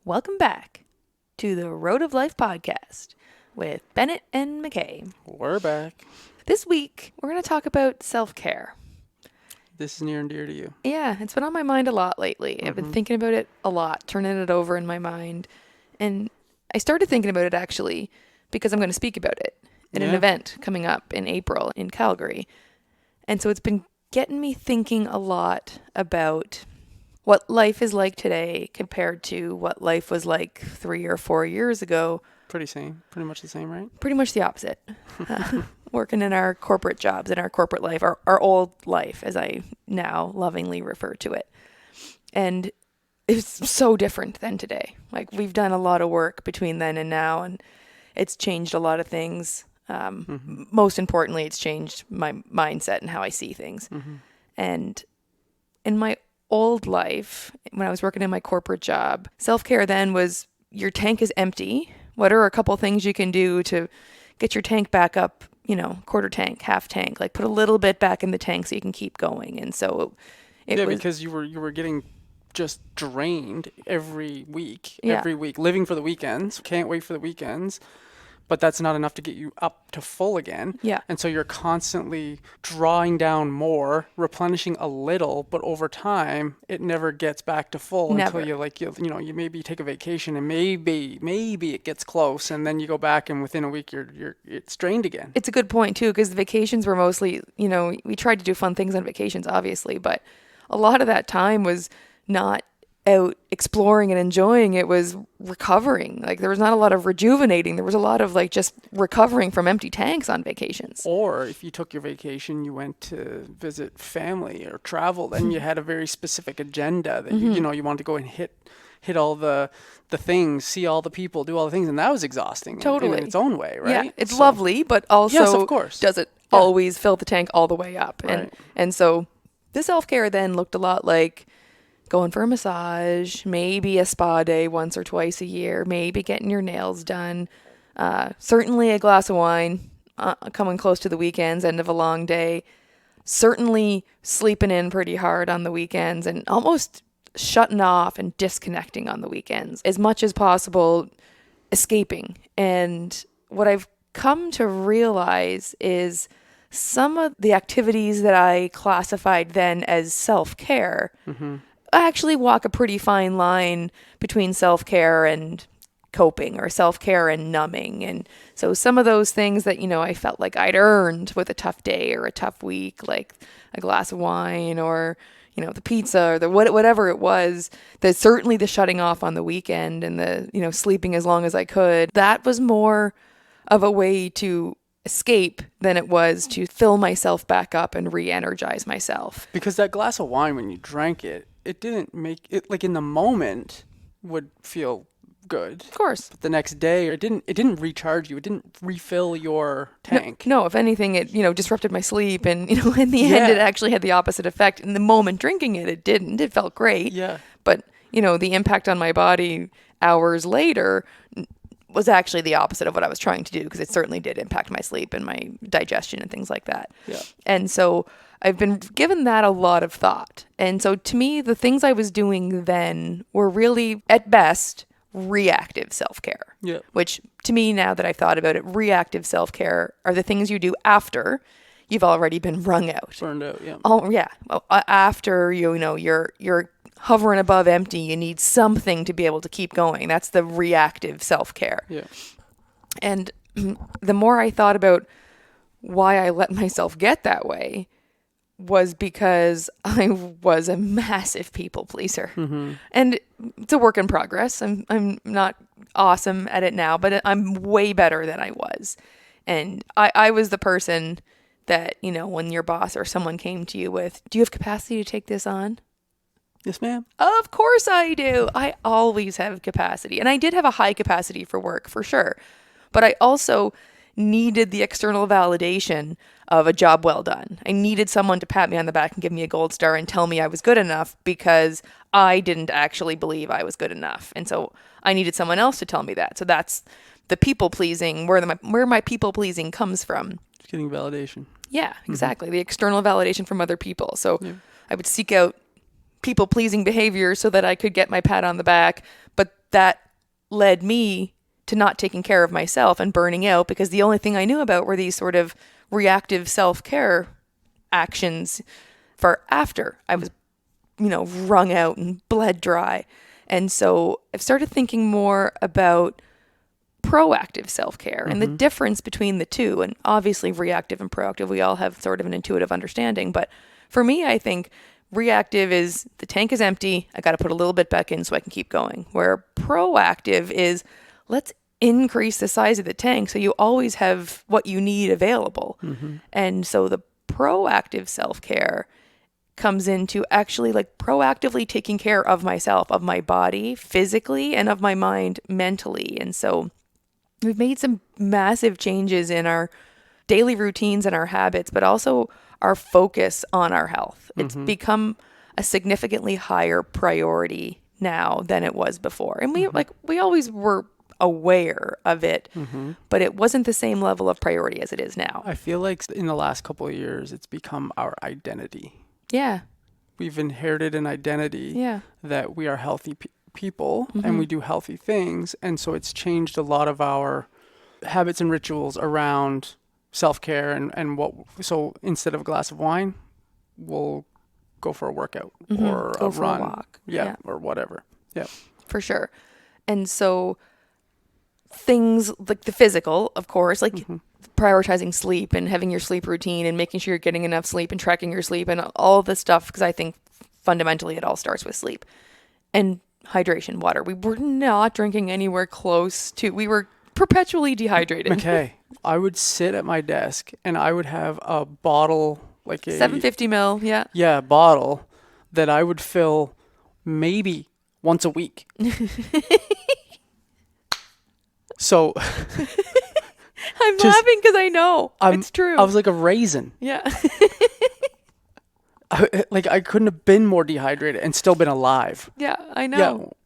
Welcome back to the Road of Life podcast with Bennett and McKay. We're back. This week, we're going to talk about self-care. This is near and dear to you. Yeah, it's been on my mind a lot lately. I've been thinking about it a lot, turning it over in my mind. And I started thinking about it actually because I'm going to speak about it at an event coming up in April in Calgary. And so it's been getting me thinking a lot about what life is like today compared to what life was like 3 or 4 years ago. Pretty much the same, right? Pretty much the opposite. Working in our corporate jobs, in our corporate life, our old life, as I now lovingly refer to it. And it's so different than today. Like, we've done a lot of work between then and now, and it's changed a lot of things. Most importantly, it's changed my mindset and how I see things. And in my old life, when I was working in my corporate job, self-care then was your tank is empty. What are a couple things you can do to get your tank back up, quarter tank, half tank, like put a little bit back in the tank so you can keep going. And so it was, because you were getting just drained every week, Yeah. living for the weekends. Can't wait for the weekends. But that's not enough to get you up to full again. Yeah. And so you're constantly drawing down more, replenishing a little, but over time it never gets back to full Never. until you maybe take a vacation and maybe it gets close, and then you go back and within a week it's drained again. It's a good point too, because the vacations were mostly, we tried to do fun things on vacations, obviously, but a lot of that time was not out exploring and enjoying. It was recovering. Like, there was not a lot of rejuvenating. There was a lot of like just recovering from empty tanks on vacations. Or if you took your vacation, you went to visit family or travel, then you had a very specific agenda that you wanted to go and hit all the things, see all the people, do all the things, and that was exhausting. Totally. in its own way, right? Yeah, it's lovely, but also, yes, of course, does it always fill the tank all the way up? Right. And so the self-care then looked a lot like going for a massage, maybe a spa day once or twice a year, maybe getting your nails done, certainly a glass of wine, coming close to the weekends, end of a long day, certainly sleeping in pretty hard on the weekends, and almost shutting off and disconnecting on the weekends as much as possible, escaping. And what I've come to realize is some of the activities that I classified then as self-care I actually walk a pretty fine line between self-care and coping, or self-care and numbing. And so some of those things that, I felt like I'd earned with a tough day or a tough week, like a glass of wine or, the pizza or the whatever it was, certainly the shutting off on the weekend and the, sleeping as long as I could, that was more of a way to escape than it was to fill myself back up and re-energize myself. Because that glass of wine, when you drank it, it didn't make it, like, in the moment would feel good. Of course. But the next day, it didn't recharge you. It didn't refill your tank. No, if anything, it, disrupted my sleep. And, in the end, it actually had the opposite effect. In the moment drinking it didn't. It felt great. Yeah. But, the impact on my body hours later was actually the opposite of what I was trying to do, because it certainly did impact my sleep and my digestion and things like that. Yeah. And so I've been given that a lot of thought. And so to me, the things I was doing then were really, at best, reactive self-care. Yeah. Which, to me, now that I've thought about it, reactive self-care are the things you do after you've already been wrung out. Burned out, yeah. Oh, yeah. Well, after, you're hovering above empty, you need something to be able to keep going. That's the reactive self-care. Yeah. And the more I thought about why I let myself get that way was because I was a massive people pleaser. And it's a work in progress. I'm not awesome at it now, but I'm way better than I was. And I was the person that, when your boss or someone came to you with, do you have capacity to take this on? Yes, ma'am. Of course I do. I always have capacity. And I did have a high capacity for work, for sure. But I also needed the external validation of a job well done. I needed someone to pat me on the back and give me a gold star and tell me I was good enough, because I didn't actually believe I was good enough. And so I needed someone else to tell me that. So that's the people pleasing, where my people pleasing comes from. Just getting validation. Yeah, exactly. The external validation from other people. So I would seek out people pleasing behavior so that I could get my pat on the back. But that led me to not taking care of myself and burning out, because the only thing I knew about were these sort of reactive self-care actions for after I was, wrung out and bled dry. And so I've started thinking more about proactive self-care and the difference between the two. And obviously reactive and proactive, we all have sort of an intuitive understanding. But for me, I think reactive is the tank is empty. I got to put a little bit back in so I can keep going. Where proactive is, let's increase the size of the tank so you always have what you need available. And so the proactive self-care comes into actually like proactively taking care of myself, of my body physically, and of my mind mentally. And so we've made some massive changes in our daily routines and our habits, but also our focus on our health. It's become a significantly higher priority now than it was before. And we always were aware of it, but it wasn't the same level of priority as it is now. I feel like in the last couple of years, it's become our identity. Yeah. We've inherited an identity that we are healthy people and we do healthy things. And so it's changed a lot of our habits and rituals around self-care so instead of a glass of wine, we'll go for a workout or Go a for run. a walk. Or whatever. Yeah. For sure. And so things like the physical, of course, like prioritizing sleep and having your sleep routine and making sure you're getting enough sleep and tracking your sleep and all this stuff, because I think fundamentally it all starts with sleep and hydration, water. We were not drinking anywhere close to, we were perpetually dehydrated. Okay. I would sit at my desk and I would have a bottle, like a 750 ml. Yeah. Yeah, bottle that I would fill maybe once a week. So I'm laughing because I know it's true. I was like a raisin. Yeah. I couldn't have been more dehydrated and still been alive. Yeah, I know.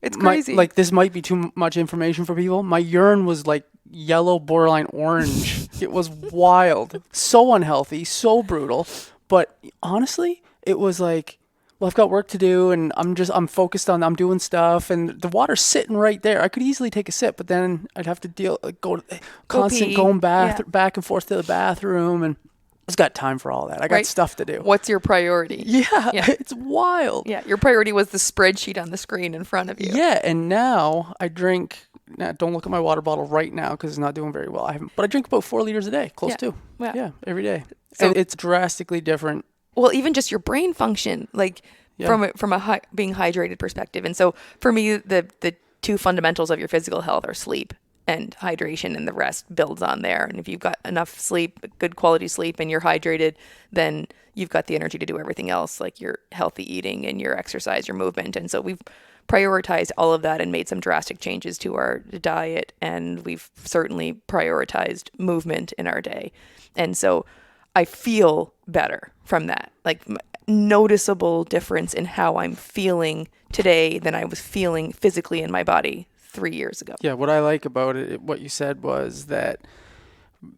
Yeah, it's crazy. This might be too much information for people. My urine was like yellow, borderline orange. It was wild. So unhealthy, so brutal. But honestly, it was like, well, I've got work to do and I'm focused on, I'm doing stuff and the water's sitting right there. I could easily take a sip, but then I'd have to going back and forth to the bathroom, and I just got time for all that. I got stuff to do. What's your priority? Yeah, it's wild. Yeah, your priority was the spreadsheet on the screen in front of you. Yeah, and now I drink. Now, don't look at my water bottle right now because it's not doing very well. But I drink about 4 liters a day, close to. Yeah, every day. So and it's drastically different. Well, even just your brain function, like from a being hydrated perspective. And so for me, the two fundamentals of your physical health are sleep and hydration, and the rest builds on there. And if you've got enough sleep, good quality sleep, and you're hydrated, then you've got the energy to do everything else, like your healthy eating and your exercise, your movement. And so we've prioritized all of that and made some drastic changes to our diet, and we've certainly prioritized movement in our day. And so I feel better from that, like noticeable difference in how I'm feeling today than I was feeling physically in my body 3 years ago. Yeah, what I like about it, what you said was that,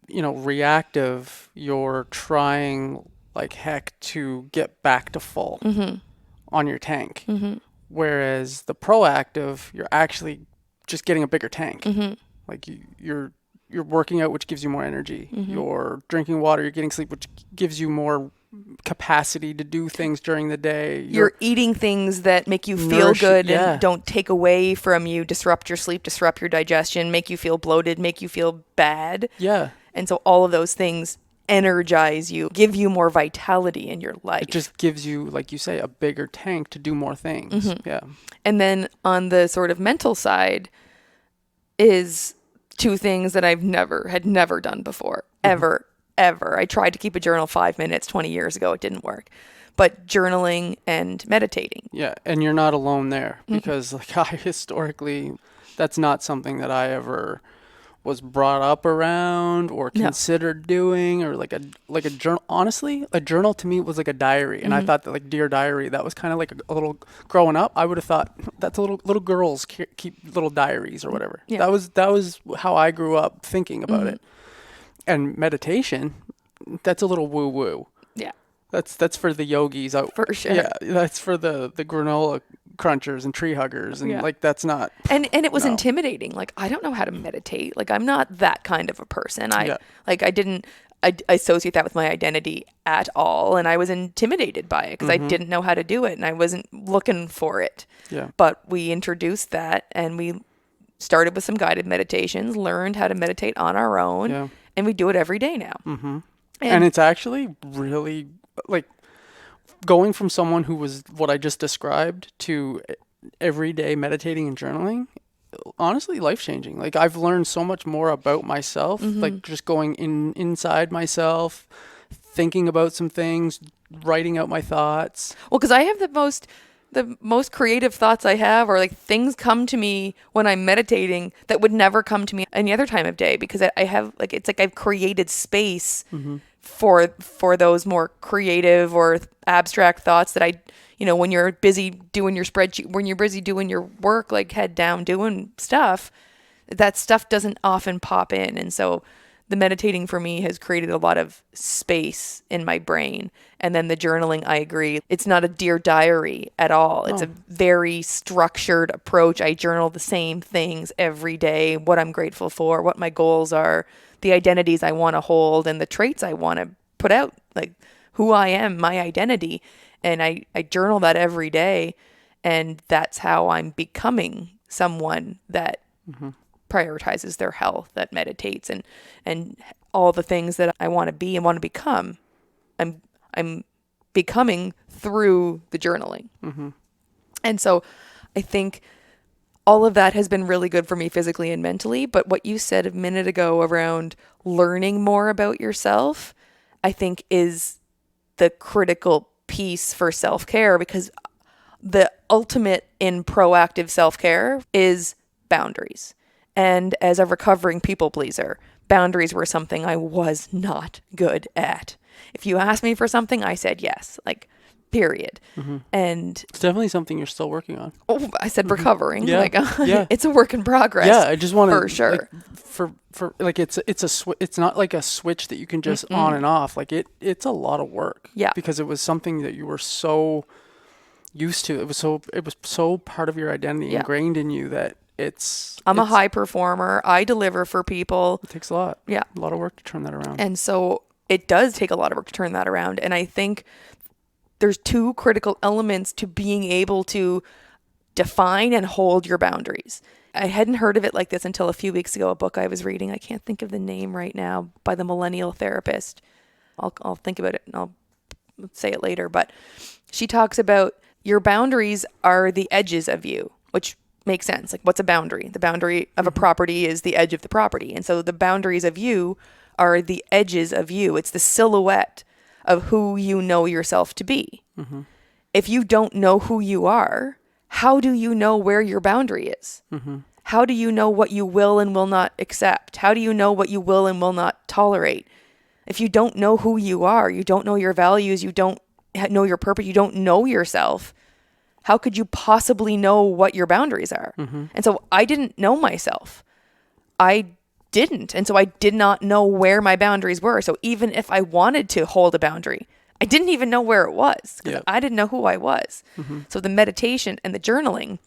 reactive, you're trying like heck to get back to full on your tank. Whereas the proactive, you're actually just getting a bigger tank. Like you're working out, which gives you more energy. You're drinking water, you're getting sleep, which gives you more capacity to do things during the day. You're eating things that make you feel good and don't take away from you, disrupt your sleep, disrupt your digestion, make you feel bloated, make you feel bad. Yeah. And so all of those things energize you, give you more vitality in your life. It just gives you, like you say, a bigger tank to do more things. Yeah. And then on the sort of mental side is two things that I've never done before, ever. I tried to keep a journal 5 minutes 20 years ago. It didn't work. But journaling and meditating. Yeah. And you're not alone there, because like I historically, that's not something that I ever was brought up around or considered doing, or like a journal. Honestly, a journal to me was like a diary. And I thought that like Dear Diary, that was kind of like a little, growing up, I would have thought that's little girls keep little diaries or whatever. Yeah. That was how I grew up thinking about it. And meditation, that's a little woo woo. Yeah. That's for the yogis out. For sure. Yeah, that's for the granola crunchers and tree huggers, and Yeah. like that's not. And it was No. intimidating. Like, I don't know how to meditate. Like, I'm not that kind of a person. Yeah. I didn't associate that with my identity at all. And I was intimidated by it because I didn't know how to do it and I wasn't looking for it. Yeah. But we introduced that and we started with some guided meditations, learned how to meditate on our own, Yeah. and we do it every day now. And it's actually really like going from someone who was what I just described to every day meditating and journaling, honestly life changing. Like I've learned so much more about myself, like just going inside myself, thinking about some things, writing out my thoughts. Well, because I have the most creative thoughts I have, or like things come to me when I'm meditating that would never come to me any other time of day because I have like it's like I've created space for those more creative or abstract thoughts that I, when you're busy doing your spreadsheet, when you're busy doing your work, like head down doing stuff, that stuff doesn't often pop in. And so the meditating for me has created a lot of space in my brain. And then the journaling, I agree. It's not a Dear Diary at all. It's a very structured approach. I journal the same things every day, what I'm grateful for, what my goals are, the identities I want to hold, and the traits I want to put out, like who I am, my identity. And I journal that every day. And that's how I'm becoming someone that prioritizes their health, that meditates, and all the things that I want to be and want to become. I'm becoming through the journaling. And so I think all of that has been really good for me physically and mentally. But what you said a minute ago around learning more about yourself, I think is the critical piece for self-care, because the ultimate in proactive self-care is boundaries. And as a recovering people pleaser, boundaries were something I was not good at. If you asked me for something, I said yes, like period. And It's definitely something you're still working on. I said recovering, Yeah. like Yeah. it's a work in progress. Yeah, I just want to for sure. like, for like it's it's not like a switch that you can just on and off. Like it's a lot of work. Yeah. Because it was something that you were so used to. It was so part of your identity, Yeah. ingrained in you, that I'm a high performer. I deliver for people. It takes a lot. Yeah. A lot of work to turn that around. And so it does take a lot of work to turn that around. And I think there's two critical elements to being able to define and hold your boundaries. I hadn't heard of it like this until a few weeks ago, a book I was reading. I can't think of the name right now, by the millennial therapist. I'll think about it and I'll say it later. But she talks about your boundaries are the edges of you, which makes sense. Like, what's a boundary? The boundary of a property is the edge of the property. And so the boundaries of you are the edges of you. It's the silhouette of who you know yourself to be. If you don't know who you are, how do you know where your boundary is? How do you know what you will and will not accept? How do you know what you will and will not tolerate? If you don't know who you are, you don't know your values, you don't know your purpose, you don't know yourself, how could you possibly know what your boundaries are? And so I didn't know myself. I didn't. And so I did not know where my boundaries were. So even if I wanted to hold a boundary, I didn't even know where it was because I didn't know who I was. So the meditation and the journaling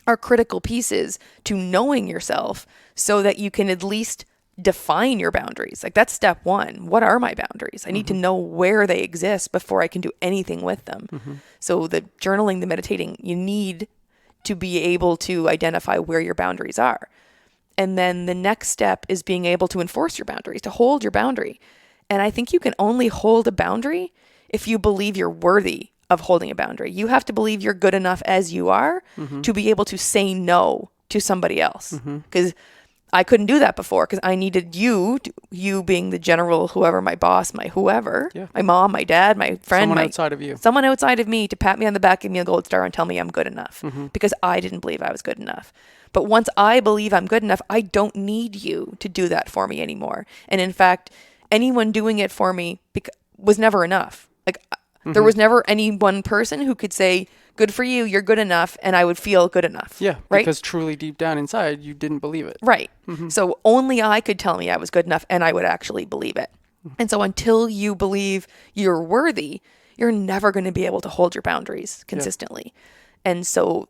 are critical pieces to knowing yourself so that you can at least define your boundaries. Like, that's step one. What are my boundaries? I need to know where they exist before I can do anything with them. So the journaling, the meditating, you need to be able to identify where your boundaries are. And then the next step is being able to enforce your boundaries, to hold your boundary. And I think you can only hold a boundary if you believe you're worthy of holding a boundary. You have to believe you're good enough as you are to be able to say no to somebody else. Because I couldn't do that before, because I needed you being the general, whoever, my boss, my whoever, my mom, my dad, my friend, Someone outside of you. Someone outside of me to pat me on the back, give me a gold star and tell me I'm good enough, because I didn't believe I was good enough. But once I believe I'm good enough, I don't need you to do that for me anymore. And in fact, anyone doing it for me was never enough. Like, there was never any one person who could say, good for you, you're good enough, and I would feel good enough. Yeah, right? Because truly deep down inside, you didn't believe it. Right. So only I could tell me I was good enough, and I would actually believe it. And so until you believe you're worthy, you're never going to be able to hold your boundaries consistently. And so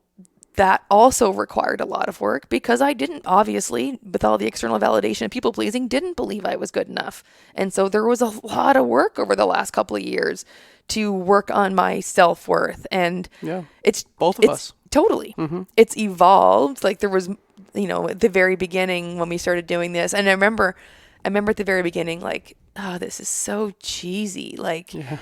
that also required a lot of work because I didn't, obviously, with all the external validation and people pleasing, didn't believe I was good enough. And so there was a lot of work over the last couple of years to work on my self-worth. And Yeah. it's Both of it's us. totally, it's evolved. Like there was, at the very beginning when we started doing this, and I remember at the very beginning, like, oh, this is so cheesy. Like, Yeah.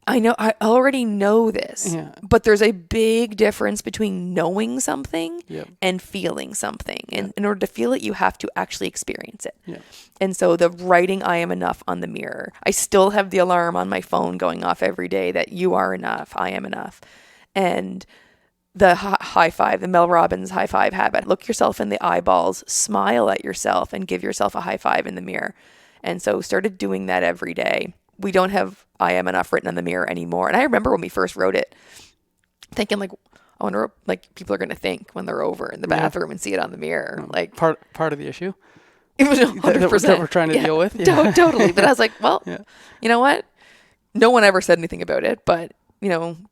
I know, I already know this, Yeah. but there's a big difference between knowing something Yep. and feeling something. And Yeah. in order to feel it, you have to actually experience it. Yeah. And so the writing "I am enough" on the mirror, I still have the alarm on my phone going off every day that you are enough, I am enough. And the high five, the Mel Robbins high five habit, look yourself in the eyeballs, smile at yourself, and give yourself a high five in the mirror. And so started doing that every day. We don't have "I am enough" written on the mirror anymore. And I remember when we first wrote it, thinking like, I wonder what, like, people are going to think when they're over in the bathroom and see it on the mirror. Like, Part of the issue it was that 100%. we're trying to deal with. Yeah. Totally. But I was like, well, Yeah. you know what? No one ever said anything about it, but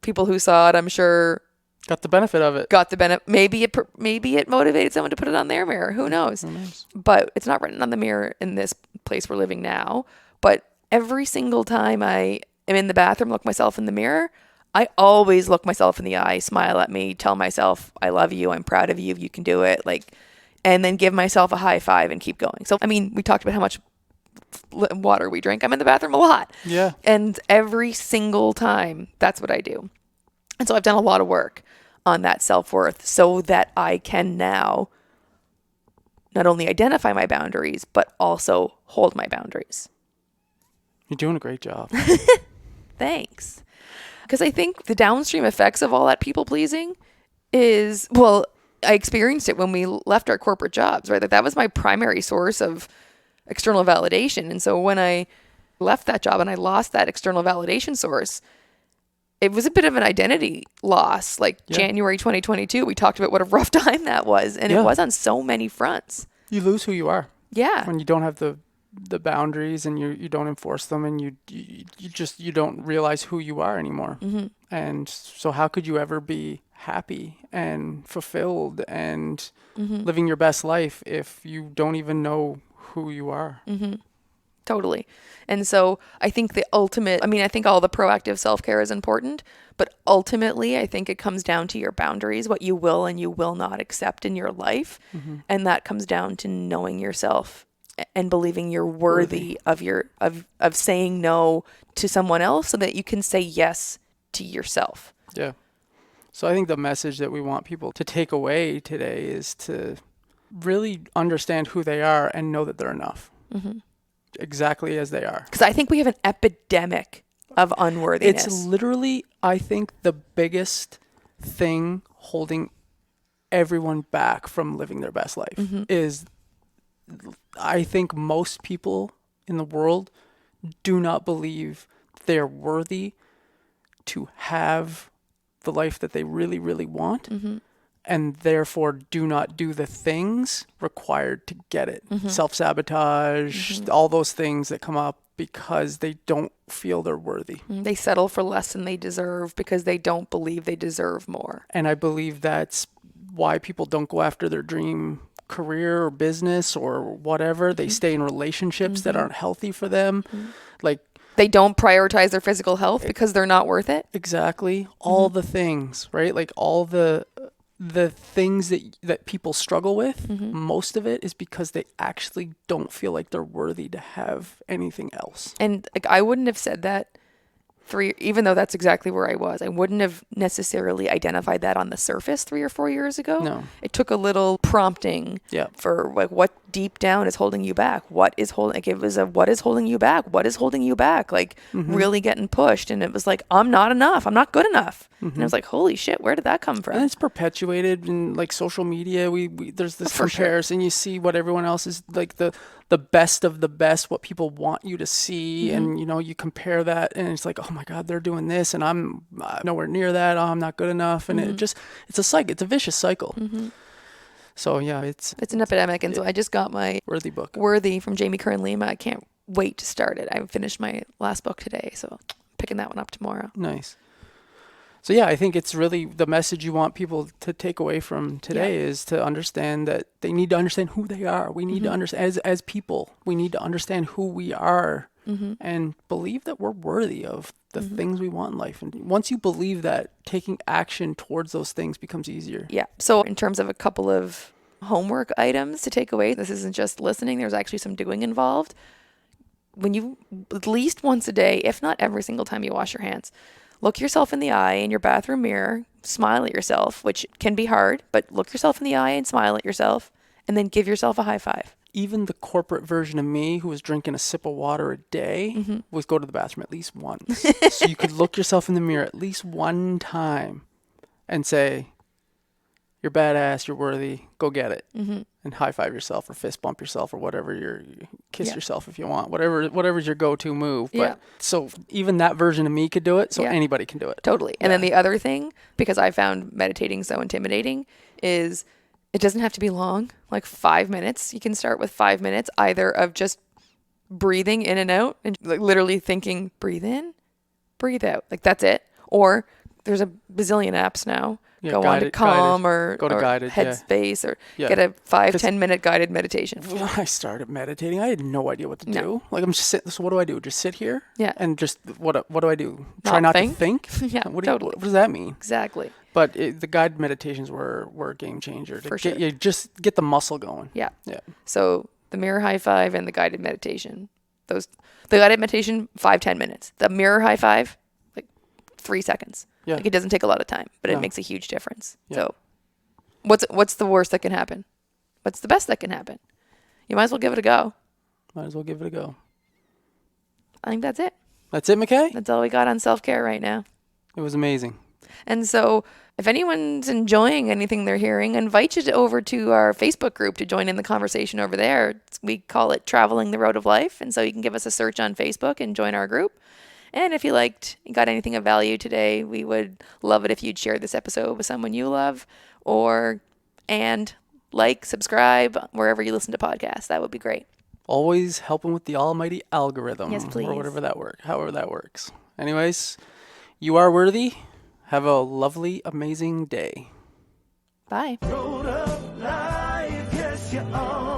people who saw it, I'm sure, Got the benefit of it. got the benefit. Maybe it motivated someone to put it on their mirror. Who knows? Who knows? But it's not written on the mirror in this place we're living now. But every single time I am in the bathroom, look myself in the mirror, I always look myself in the eye, smile at me, tell myself, I love you, I'm proud of you, you can do it, like, and then give myself a high five and keep going. So, I mean, we talked about how much water we drink. I'm in the bathroom a lot. Yeah. And every single time, that's what I do. And so I've done a lot of work on that self-worth so that I can now not only identify my boundaries, but also hold my boundaries. You're doing a great job. Thanks. Because I think the downstream effects of all that people pleasing is, well, I experienced it when we left our corporate jobs, right? That was my primary source of external validation. And so when I left that job and I lost that external validation source, it was a bit of an identity loss. Like January 2022, we talked about what a rough time that was. And it was on so many fronts. You lose who you are. Yeah. When you don't have the boundaries and you don't enforce them, and you don't realize who you are anymore. And so how could you ever be happy and fulfilled and living your best life if you don't even know who you are? Totally. And so I think I think all the proactive self-care is important, but ultimately I think it comes down to your boundaries, what you will and you will not accept in your life. And that comes down to knowing yourself and believing you're worthy of saying no to someone else so that you can say yes to yourself. Yeah. So I think the message that we want people to take away today is to really understand who they are and know that they're enough. Exactly as they are. Because I think we have an epidemic of unworthiness. It's literally, I think, the biggest thing holding everyone back from living their best life is, I think most people in the world do not believe they're worthy to have the life that they really, really want, and therefore do not do the things required to get it. Self-sabotage, all those things that come up because they don't feel they're worthy. They settle for less than they deserve because they don't believe they deserve more. And I believe that's why people don't go after their dream career or business or whatever. They stay in relationships that aren't healthy for them. Like, they don't prioritize their physical health because they're not worth it. Exactly. All the things, right? Like all the things that people struggle with, most of it is because they actually don't feel like they're worthy to have anything else. And like, I wouldn't have said that even though that's exactly where I was, I wouldn't have necessarily identified that on the surface 3 or 4 years ago. No. It took a little prompting for like what deep down is holding you back. What is holding you back? What is holding you back? Like really getting pushed. And it was like, I'm not enough. I'm not good enough. And I was like, holy shit, where did that come from? And it's perpetuated in like social media. We there's this comparison. You see what everyone else is like, the best of the best, what people want you to see. And, you compare that and it's like, oh my God, they're doing this and I'm nowhere near that. Oh, I'm not good enough. And it's a cycle. It's a vicious cycle. So yeah, it's an epidemic. And so I just got my Worthy book. Worthy from Jamie Kern Lima. I can't wait to start it. I finished my last book today. So I'm picking that one up tomorrow. Nice. So yeah, I think it's really the message you want people to take away from Yeah. today is to understand that they need to understand who they are. We need to Mm-hmm. understand as people, we need to understand who we are Mm-hmm. and believe that we're worthy of the Mm-hmm. things we want in life. And once you believe that, taking action towards those things becomes easier. Yeah. So, in terms of a couple of homework items to take away, this isn't just listening, there's actually some doing involved. When you, at least once a day, if not every single time you wash your hands, look yourself in the eye in your bathroom mirror, smile at yourself, which can be hard, but look yourself in the eye and smile at yourself, and then give yourself a high five. Even the corporate version of me who was drinking a sip of water a day Mm-hmm. was go to the bathroom at least once. So you could look yourself in the mirror at least one time and say, you're badass, you're worthy, go get it. Mm-hmm. And high five yourself or fist bump yourself or whatever you kiss Yeah. yourself if you want. Whatever's your go-to move. Yeah. But so even that version of me could do it, so Yeah. anybody can do it. Totally. And Yeah. then the other thing, because I found meditating so intimidating, is it doesn't have to be long, like 5 minutes. You can start with 5 minutes, either of just breathing in and out and like literally thinking, breathe in, breathe out. Like that's it. Or there's a bazillion apps now. Yeah, Go on to Calm or, Go to or guided, yeah. Headspace or Yeah. get a 5, 'Cause 10 minute guided meditation. when I started meditating, I had no idea what to No. do. Like I'm just sitting. So what do I do? Just sit here? Yeah. And just what do I do? Not Try not think? to think? Yeah, totally. What does that mean? Exactly. But the guided meditations were a game changer to For get sure. you just get the muscle going. Yeah. Yeah. So the mirror high five and the guided meditation. The guided meditation, 5, 10 minutes. The mirror high five, like 3 seconds. Yeah. Like it doesn't take a lot of time, but it No. makes a huge difference. Yeah. So what's the worst that can happen? What's the best that can happen? You might as well give it a go. Might as well give it a go. I think that's it. That's it, McKay? That's all we got on self-care right now. It was amazing. And so if anyone's enjoying anything they're hearing, I invite you over to our Facebook group to join in the conversation over there. We call it Traveling the Road of Life. And so you can give us a search on Facebook and join our group. And if you got anything of value today, we would love it if you'd share this episode with someone you love and subscribe wherever you listen to podcasts. That would be great. Always helping with the almighty algorithm. Yes, please. Or however that works. Anyways, you are worthy. Have a lovely, amazing day. Bye. Road of life, yes, you are.